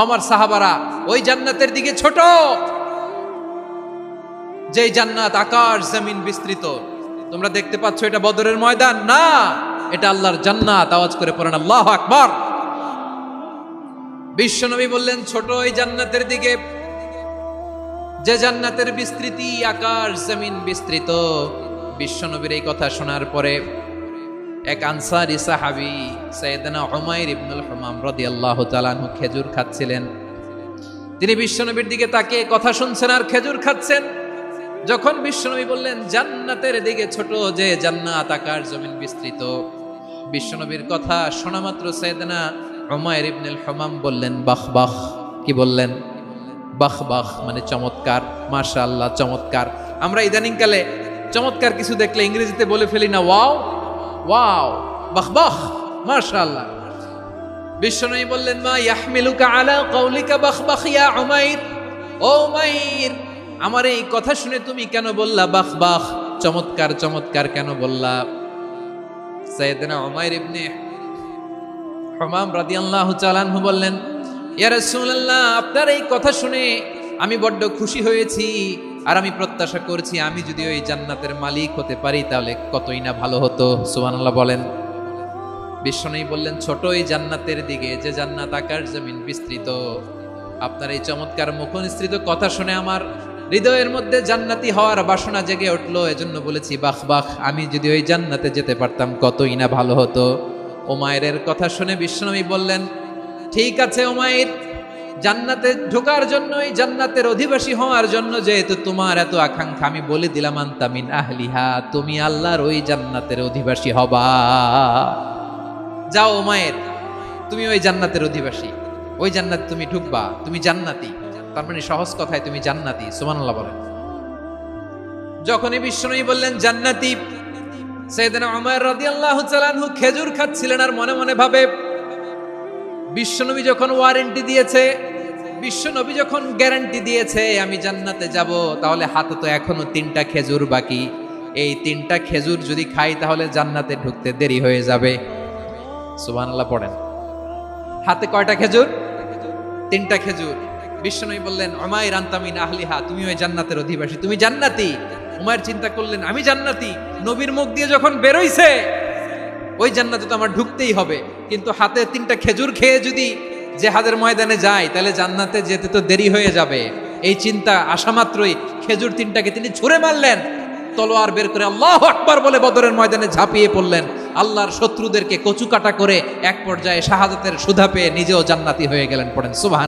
আমার সাহাবারা, ওই জান্নাতের দিকে ছোট, যেই জান্নাত আকাশ জমিন বিস্তৃত। তোমরা দেখতে পাচ্ছ এটা বদরের ময়দান না, এটা আল্লাহর জান্নাত। আওয়াজ করে পড়েন আল্লাহু আকবার। বিশ্বনবী বললেন ছোট ওই জান্নাতের দিকে, যে জান্নাতের বিস্তৃতি আকাশ জমিন বিস্তৃত। বিশ্বনবীর এই কথা শোনার পরে এক আনসারী সাহাবী সাইয়েদনা উমাইর ইবনুল হুমাম রাদিয়াল্লাহু তাআলা আনহু খেজুর খাচ্ছিলেন। তিনি বিশ্বনবীর দিকে তাকিয়ে কথা শুনছেন আর খেজুর খাচ্ছেন। যখন বিশ্বনবী বললেন জান্নাতের দিকে ছোট, যে জান্নাত আকাশ জমিন বিস্তৃত, বিশ্বনবীর কথা শোনা মাত্র সাইয়েদনা উমাইর ইবনুল হুমাম বললেন বাহ বাহ। কি বললেন? বাহ বাহ মানে চমৎকার, মাশাআল্লাহ চমৎকার। আমরা ইদানিংকালে চমৎকার কিছু দেখলে ইংরেজিতে বলে ফেলি না ওয়াও ওয়াও, বাহ বাহ, মাশাআল্লাহ। বিশ্বনবী বললেন মা ইয়াহমিলুকা আলা কাউলিকা বাহ বাহ ইয়া উমাইর। ও উমাইর, আমার এই কথা শুনে তুমি কেন বললা বাহ বাহ, চমৎকার চমৎকার কেন বললা? সাইয়েদনা উমাইর ইবনে হুমাম রাদিয়াল্লাহু তাআলা আনহু বললেন ইয়া রাসূলুল্লাহ, আপনার এই কথা শুনে আমি বড্ড খুশি হয়েছি, আর আমি প্রত্যাশা করছি আমি যদি ওই জান্নাতের মালিক হতে পারি তাহলে কতই না ভালো হতো। সুবহানাল্লাহ বলেন। বিশ্বনবী বললেন ছোট ওই জান্নাতের দিকে, যে জান্নাত আকাশ জমিন বিস্তৃত। আপনার এই চমৎকার মুখনিসৃত কথা শুনে আমার হৃদয়ের মধ্যে জান্নাতি হওয়ার বাসনা জেগে উঠলো, এজন্য বলেছি বাহ বাহ, আমি যদি ওই জান্নাতে যেতে পারতাম কতই না ভালো হতো। উমাইরের কথা শুনে বিশ্বনবী বললেন ঠিক আছে উমাইর, জান্নাতে ঢোকার জন্য, এই জান্নাতের অধিবাসী হওয়ার জন্য যেহেতু তোমার এত আকাঙ্ক্ষা, আমি বলে দিলাম আনতা মিন আহলিহা, তুমি আল্লাহর ওই জান্নাতের অধিবাসী হবা। যাও উমাইর, তুমি ওই জান্নাতের অধিবাসী, ওই জান্নাতে তুমি ঢুকবা, তুমি জান্নাতি। তার মানে সহজ কথায় তুমি জান্নাতি। সুবহানাল্লাহ বলেন। যখনই বিশ্বনবী বললেন জান্নাতি, সাইয়েদনা উমাইর রাদিয়াল্লাহু তাআলা আনহু খেজুর খাচ্ছিলেন আর মনে মনে ভাবে বিশ্বনবী যখন ওয়ারেন্টি দিয়েছে, বিশ্বনবী যখন গ্যারান্টি দিয়েছে আমি জান্নাতে যাব, তাহলে হাতে তো এখনো 3টা খেজুর বাকি। এই 3টা খেজুর যদি খাই তাহলে জান্নাতে ঢুকতে দেরি হয়ে যাবে। সুবহানাল্লাহ পড়েন। হাতে কয়টা খেজুর? 3টা খেজুর। বিশ্বনবী বললেন উমাইর আনতা মিন আহলিহা, তুমি ওই জান্নাতের অধিবাসী, তুমি জান্নাতি। উমাইর চিন্তা করলেন আমি জান্নাতি, নবীর মুখ দিয়ে যখন বেরোইছে ওই জান্নাতে তো আমার ঢুকতেই হবে, কিন্তু হাতে 3টা খেজুর খেয়ে যদি জিহাদের ময়দানে যায় তাহলে জান্নাতে যেতে তো দেরি হয়ে যাবে। এই চিন্তা আসা মাত্রই খেজুর 3টাকে তিনি ছুঁড়ে মারলেন, তলোয়ার বের করে আল্লাহু আকবার বলে বদরের ময়দানে ঝাঁপিয়ে পড়লেন। আল্লাহর শত্রুদেরকে কচু কাটা করে এক পর্যায়ে শাহাদাতের সুধা পেয়ে নিজেও জান্নাতি হয়ে গেলেন। পড়েন সুবহান।